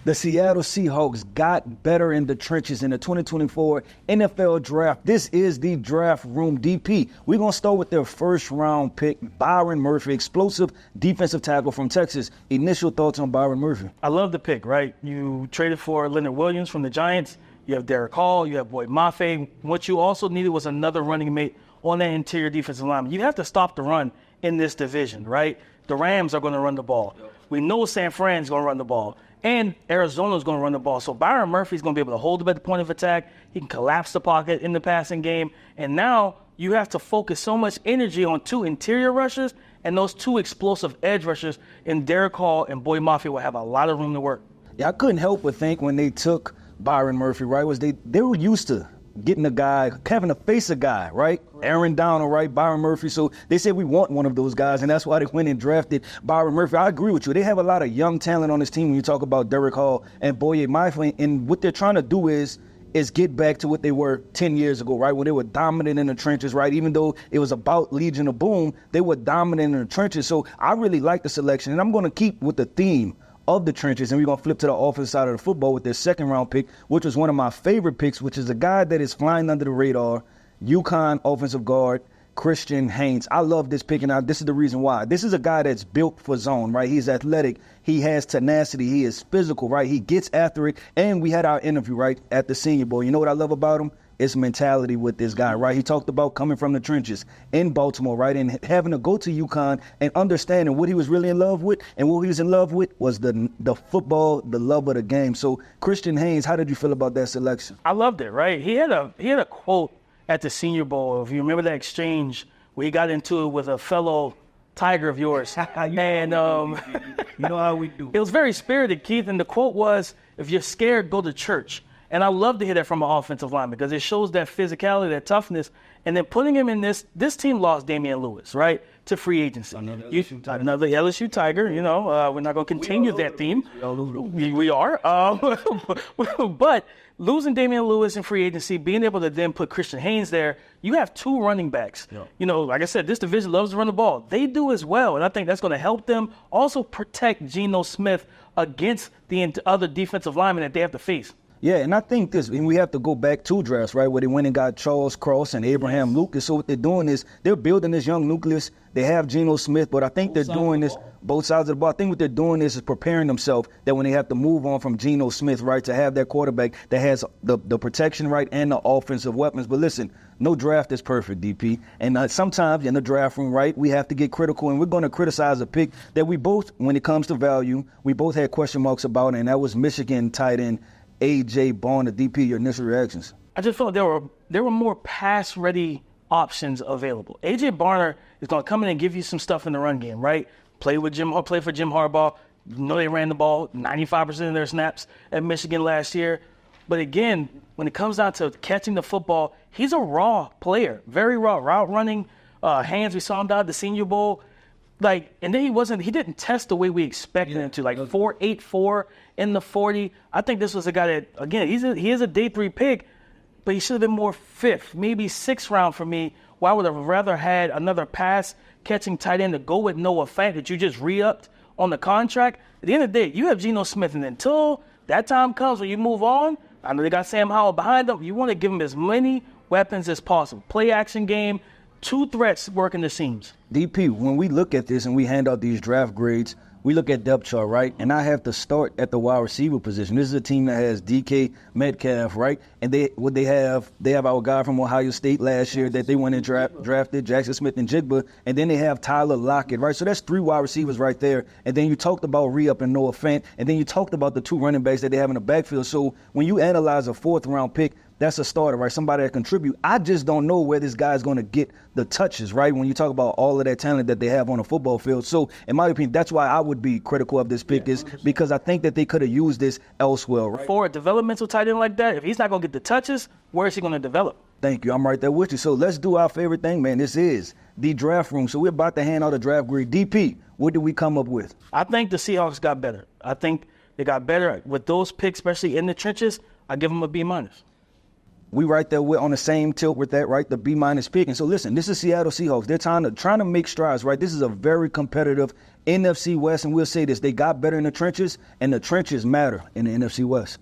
The Seattle Seahawks got better in the trenches in the 2024 NFL Draft. This is the Draft Room DP. We're going to start with their first-round pick, Byron Murphy, explosive defensive tackle from Texas. Initial thoughts on Byron Murphy? I love the pick, right? You traded for Leonard Williams from the Giants. You have Derek Hall. You have Boyd Mafe. What you also needed was another running mate on that interior defensive lineman. You have to stop the run in this division, right? The Rams are going to run the ball. We know San Fran's going to run the ball. And Arizona's going to run the ball. So Byron Murphy's going to be able to hold him at the point of attack. He can collapse the pocket in the passing game. And now you have to focus so much energy on two interior rushers and those two explosive edge rushers. And Derek Hall and Boyd Mafe will have a lot of room to work. Yeah, I couldn't help but think when they took Byron Murphy, right, was they were used to getting a guy, having to face a guy, right? Aaron Donald, right? Byron Murphy. So they said we want one of those guys, and that's why they went and drafted Byron Murphy. I agree with you. They have a lot of young talent on this team when you talk about Derek Hall and Boyd Mafe, and what they're trying to do is get back to what they were 10 years ago, right? When they were dominant in the trenches, right? Even though it was about Legion of Boom, they were dominant in the trenches. So I really like the selection, and I'm going to keep with the theme of the trenches, and we're going to flip to the offensive side of the football with their second-round pick, which was one of my favorite picks, which is a guy that is flying under the radar, UConn offensive guard, Christian Haynes. I love this pick, and this is the reason why. This is a guy that's built for zone, right? He's athletic. He has tenacity. He is physical, right? He gets after it, and we had our interview, right, at the Senior Bowl. You know what I love about him? It's mentality with this guy, right? He talked about coming from the trenches in Baltimore, right, and having to go to UConn and understanding what he was really in love with, and what he was in love with was the football, the love of the game. So, Christian Haynes, how did you feel about that selection? I loved it, right? He had a quote at the Senior Bowl. If you remember that exchange where he got into it with a fellow Tiger of yours, and you know how we do. It was very spirited, Keith, and the quote was, "If you're scared, go to church." And I love to hear that from an offensive lineman because it shows that physicality, that toughness. And then putting him in this team lost Damian Lewis, right, to free agency. Another LSU Tiger. You know, we're not going to continue that theme. We are. But losing Damian Lewis in free agency, being able to then put Christian Haynes there, you have two running backs. Yeah. You know, like I said, this division loves to run the ball. They do as well, and I think that's going to help them also protect Geno Smith against the other defensive linemen that they have to face. Yeah, and I think and we have to go back to drafts, right, where they went and got Charles Cross and Abraham Lucas. So what they're doing is they're building this young nucleus. They have Geno Smith, but I think they're doing this both sides of the ball. I think what they're doing is preparing themselves that when they have to move on from Geno Smith, right, to have that quarterback that has the protection, right, and the offensive weapons. But listen, no draft is perfect, DP. And sometimes in the draft room, right, we have to get critical, and we're going to criticize a pick that we both, when it comes to value, we both had question marks about, and that was Michigan tight end A.J. Barner. DP, your initial reactions? I just felt there were more pass-ready options available. A.J. Barner is going to come in and give you some stuff in the run game, right? Play for Jim Harbaugh. You know they ran the ball 95% of their snaps at Michigan last year. But again, when it comes down to catching the football, he's a raw player, very raw. Route running, hands, we saw him down at the Senior Bowl. And then he didn't test the way we expected him to, 4.84 in the 40. I think this was a guy that, again, he is a day 3 pick, but he should have been more 5th, maybe 6th round for me. Where I would have rather had another pass-catching tight end to go with Noah Fant that you just re-upped on the contract. At the end of the day, you have Geno Smith, and until that time comes when you move on, I know they got Sam Howell behind them, you want to give him as many weapons as possible. Play-action game, 2 threats working the seams. DP, when we look at this and we hand out these draft grades, we look at depth chart, right? And I have to start at the wide receiver position. This is a team that has DK Metcalf, right? And they have our guy from Ohio State last year that they went and drafted, Jackson Smith and Jigba, and then they have Tyler Lockett, right? So that's 3 wide receivers right there. And then you talked about re-up and Noah Fant, and then you talked about the 2 running backs that they have in the backfield. So when you analyze a 4th-round pick, that's a starter, right? Somebody that contribute. I just don't know where this guy's going to get the touches, right? When you talk about all of that talent that they have on a football field. So, in my opinion, that's why I would be critical of this pick is because I think that they could have used this elsewhere, right? For a developmental tight end like that, if he's not going to get the touches, where is he going to develop? Thank you. I'm right there with you. So let's do our favorite thing, man. This is the draft room. So we're about to hand out a draft grade. DP, what did we come up with? I think the Seahawks got better. I think they got better with those picks, especially in the trenches. I give them a B-. We right there, we're on the same tilt with that, right? The B- pick. And so listen, this is Seattle Seahawks. They're trying to make strides, right? This is a very competitive NFC West, and we'll say this, they got better in the trenches, and the trenches matter in the NFC West.